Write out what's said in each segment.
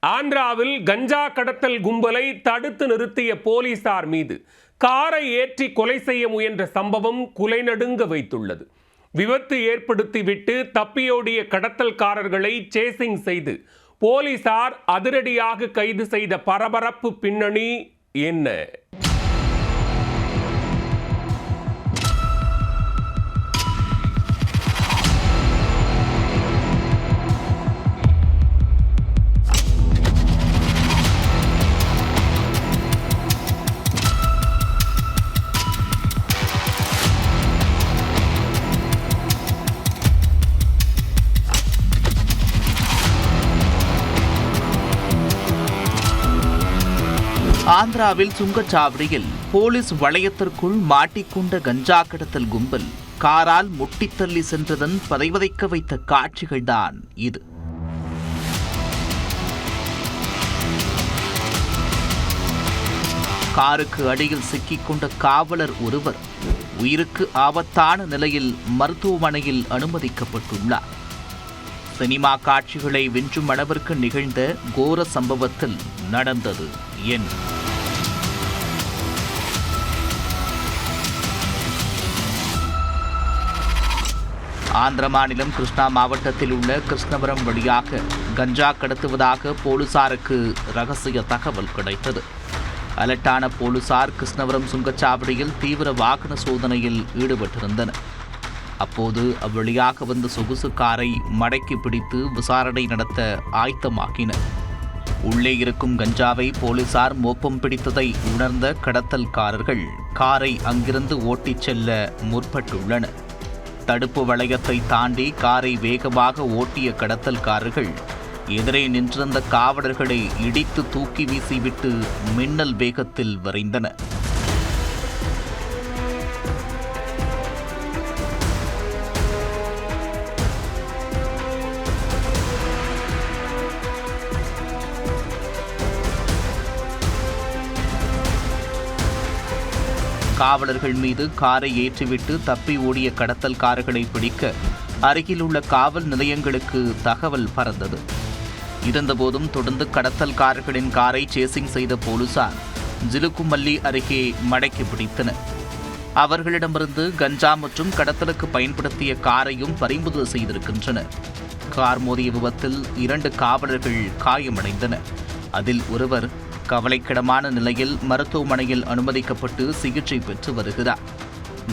ஆந்திராவில் கஞ்சா கடத்தல் கும்பலை தடுத்து நிறுத்திய போலீசார் மீது காரை ஏற்றி கொலை செய்ய முயன்ற சம்பவம் குலைநடுங்க வைத்துள்ளது. விபத்து ஏற்படுத்திவிட்டு தப்பியோடிய கடத்தல்காரர்களை சேசிங் செய்து போலீசார் அதிரடியாக கைது செய்த பரபரப்பு பின்னணி என்ன? ஆந்திராவில் சுங்கச்சாவடியில் போலீஸ் வளையத்திற்குள் மாட்டிக்கொண்ட கஞ்சா கடத்தல் கும்பல் காரால் முட்டித் தள்ளி சென்றதன் பதைவதைக்க வைத்த காட்சிகள்தான் இது. காருக்கு அடியில் சிக்கிக்கொண்ட காவலர் ஒருவர் உயிருக்கு ஆபத்தான நிலையில் மருத்துவமனையில் அனுமதிக்கப்பட்டுள்ளார். சினிமா காட்சிகளை வென்றும் அளவிற்கு நிகழ்ந்த கோர சம்பவத்தில் நடந்தது என்ன? ஆந்திர மாநிலம் கிருஷ்ணா மாவட்டத்தில் உள்ள கிருஷ்ணபுரம் வழியாக கஞ்சா கடத்துவதாக போலீசாருக்கு ரகசிய தகவல் கிடைத்தது. அலர்ட்டான போலீசார் கிருஷ்ணபுரம் சுங்கச்சாவடியில் தீவிர வாகன சோதனையில் ஈடுபட்டிருந்தனர். அப்போது அவ்வழியாக வந்த சொகுசு காரை மடக்கி பிடித்து விசாரணை நடத்த ஆயத்தமாக்கினர். உள்ளே இருக்கும் கஞ்சாவை போலீசார் மோப்பம் பிடித்ததை உணர்ந்த கடத்தல்காரர்கள் காரை அங்கிருந்து ஓட்டிச் செல்ல முற்பட்டுள்ளனர். தடுப்பு வளையத்தை தாண்டி காரை வேகமாக ஓட்டிய கடத்தல்காரர்கள் எதிரே நின்றிருந்த காவலர்களை இடித்து தூக்கி வீசிவிட்டு மின்னல் வேகத்தில் விரைந்தனர். காவலர்கள் மீது காரை ஏற்றிவிட்டு தப்பி ஓடிய கடத்தல்காரர்களை பிடிக்க அருகில் உள்ள காவல் நிலையங்களுக்கு தகவல் பறந்தது. இருந்தபோதும் தொடர்ந்து கடத்தல்காரர்களின் காரை சேசிங் செய்த போலீசார் ஜிலுக்குமல்லி அருகே மடக்கி பிடித்தனர். அவர்களிடமிருந்து கஞ்சா மற்றும் கடத்தலுக்கு பயன்படுத்திய காரையும் பறிமுதல் செய்திருக்கின்றனர். கார் மோதிய விபத்தில் 2 காவலர்கள் காயமடைந்தனர். அதில் ஒருவர் கவலைக்கிடமான நிலையில் மருத்துவமனையில் அனுமதிக்கப்பட்டு சிகிச்சை பெற்று வருகிறார்.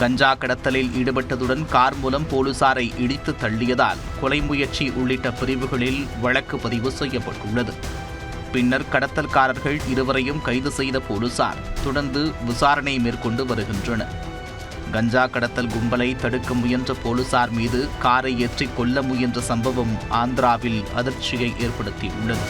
கஞ்சா கடத்தலில் ஈடுபட்டதுடன் கார் மூலம் போலீசாரை இடித்து தள்ளியதால் கொலை முயற்சி உள்ளிட்ட பிரிவுகளில் வழக்கு பதிவு செய்யப்பட்டுள்ளது. பின்னர் கடத்தல்காரர்கள் இருவரையும் கைது செய்த போலீசார் தொடர்ந்து விசாரணை மேற்கொண்டு வருகின்றனர். கஞ்சா கடத்தல் கும்பலை தடுக்க முயன்ற போலீசார் மீது காரை ஏற்றி கொல்ல முயன்ற சம்பவம் ஆந்திராவில் அதிர்ச்சியை ஏற்படுத்தியுள்ளது.